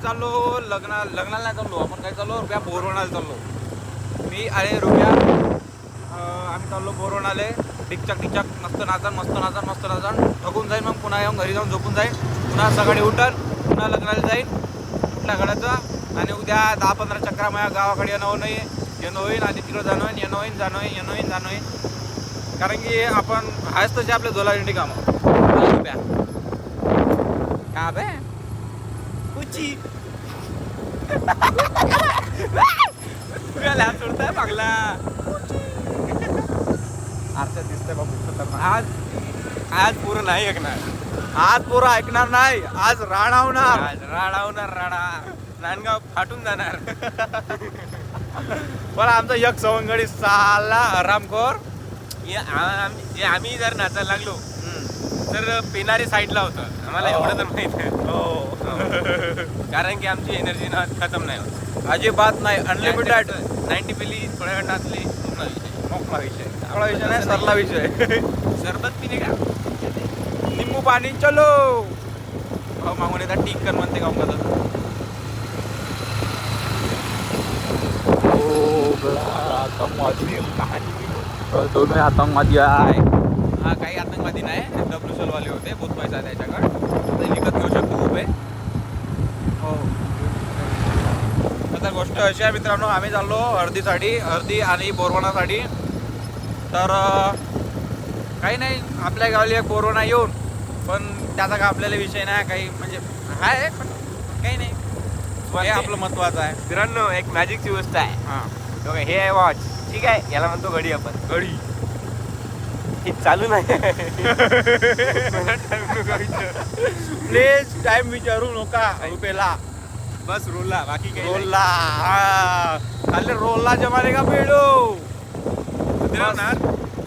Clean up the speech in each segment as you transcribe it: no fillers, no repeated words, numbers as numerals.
चाललो लग्नाला नाही चाललो आपण, काय चाललो रुपया बोरवणाला चाललो. मी अरे रुपया आम्ही चाललो बोरवणाले. टिकचक मस्त नाचन थकून जाईन. मग पुन्हा येऊन घरी जाऊन झोपून जाईन. पुन्हा सकाळी उठन, पुन्हा लग्नाला जाईन कुठल्या गड्याचं. आणि उद्या 10-15 चक्रा माझ्या गावाकडे येणं होईन आणि तिकडं जाणं होईन. कारण की आपण आहेच तसे आपले झोलाझेंडी कामं रुपया का बे उची सोडताय मागला आरच्या दिसतंय बाबू. आज पुरं नाही ऐकणार. आज पोरं ऐकणार नाही. आज राणा नांदगाव फाटून जाणार. पण आमचा एक सवंगडी साला हरामखोर. आम्ही जर नाचायला लागलो तर पेनारी साईडला होतं आम्हाला एवढं तर माहित आहे. हो कारण की आमची एनर्जी ना खतम नाही होत अजिबात नाही. अनलिमिटेड 90 पिली थोड्या वेळ नाचली मोकळा विषय. मोकळा विषय नाही, सरला विषय. सरबत पिणे का निंबू पाणी चलो. हो मागून येतात टीक कर म्हणते गाव का दोन आतंकवादी आहे. हा काही आतंकवादी नाही, WSL वाले होते. बहुत पैसा आहे त्याच्याकडे, ते विकत घेऊ शकतो उभे. हो आता गोष्ट अशी आहे मित्रांनो, आम्ही चाललो हळदी आणि बोरवणासाठी. तर काही नाही, आपल्या गावाला एक बोरवणा येऊन, पण त्याचा का आपल्याला विषय नाही काही, म्हणजे आहे पण काही नाही. हे आपलं महत्वाचं आहे मित्रांनो. एक मॅजिकची गोष्ट आहे. हां हे आहे वॉच, ठीक आहे, याला म्हणतो घडी. आपण घडी हे चालू नाही. प्लीज टाइम विचारू नका रुपयाला. बस रोलला, बाकी काही नाही. रोलला खाली रोलला जमाने का पेडो मित्रांनो,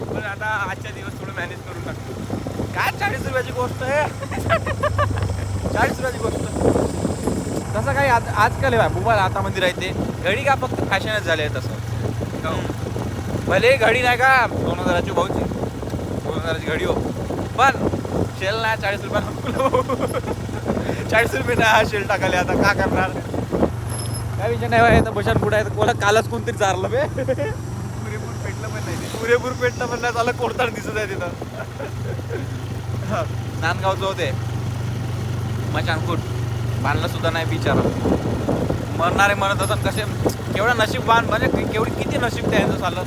पण आता आजच्या दिवस थोडं मॅनेज करून टाकतो. काय 40 रुपयाची गोष्ट आहे. 40 रुपयाची गोष्ट तसं काही आजकाल आहे मोबाईल हातामध्ये राहते. घडी का फक्त फॅशनच झाले आहे तसं. भले घडी नाही का 2000ची भाऊची 2000ची घडी हो, पण शेल नाही 40 रुपये. 40 रुपये नाही हा शेल टाकाले. आता का करणार, काय विषय नाही आहे. तर बशान कुठं आहे, कोणा कालच कोणतरी चारलं बे. पुरेपूर पेटलं पण नाही. पुरेपूर पेटलं पण नाही चाललं. कोणतार दिसत आहे तिथं. नांदगावचं होते मचानकूट, बांधलं सुद्धा नाही बिचारा. मरणारे म्हणत असत कसे, केवढं नशीबवान, म्हणजे किती नशीब त्यांचं चाललं.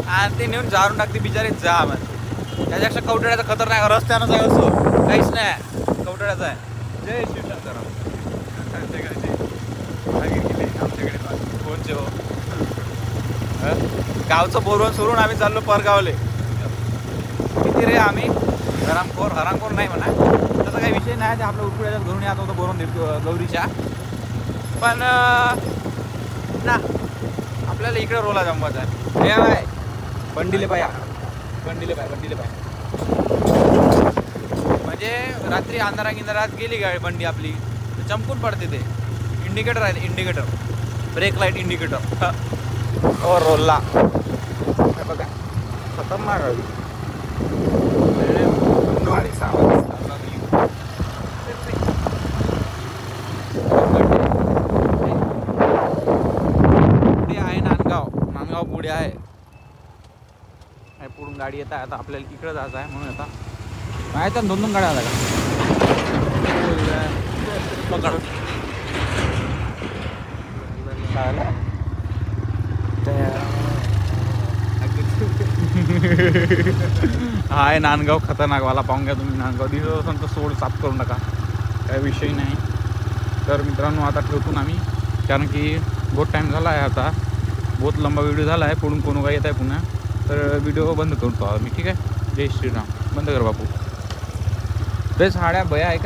आणि ते नेऊन जारून टाकते बिचारे. जा म्हणजे त्याच्यापेक्षा कवटड्याचा खतरनाक रस्त्यानंच आहे. असो काहीच नाही, कवटड्याचा आहे. जय शिवशंकर. आमच्याकडे कोणचे हो गावचं बोरवण सोडून आम्ही चाललो परगावले. किती रे आम्ही हरामखोर नाही म्हणा, तसं काही विषय नाही. ते आपल्या उठपुड्याच्या घरून येत होतं बोरवण गौरीच्या. पण ना आपल्याला इकडे रोला जमवायचा आहे. हे बाय बंडीले पाय म्हणजे रात्री अंधारात गेली गाडी बंडी आपली तर चमकून पडते. ते इंडिकेटर आहे, इंडिकेटर ब्रेक लाईट इंडिकेटर. ओ रोलला बघा खतरनाक गाडी. पुढे आहे नांदगाव पुढे आहे. पुढून गाडी येत आहे. आता आपल्याला तिकडे जायचं आहे म्हणून आता माहिती आहे 2 गाड्या आल्या का पकड. हाय नांदगाव खतरनाकवाला. पाहून घ्या तुम्ही. नांदगाव दिसत असेल तर सोड साफ करून टाका, काही विषय नाही. तर मित्रांनो आता ठेवतो आम्ही, कारण की बहुत टाईम झाला आहे. आता बहुत लंबा व्हिडिओ झाला आहे. पुढून कोण काय येत आहे पुन्हा, तर व्हिडिओ बंद करतो मी. ठीक आहे. जय श्रीराम. बंद कर बापू. ते साड्या भया आहे का.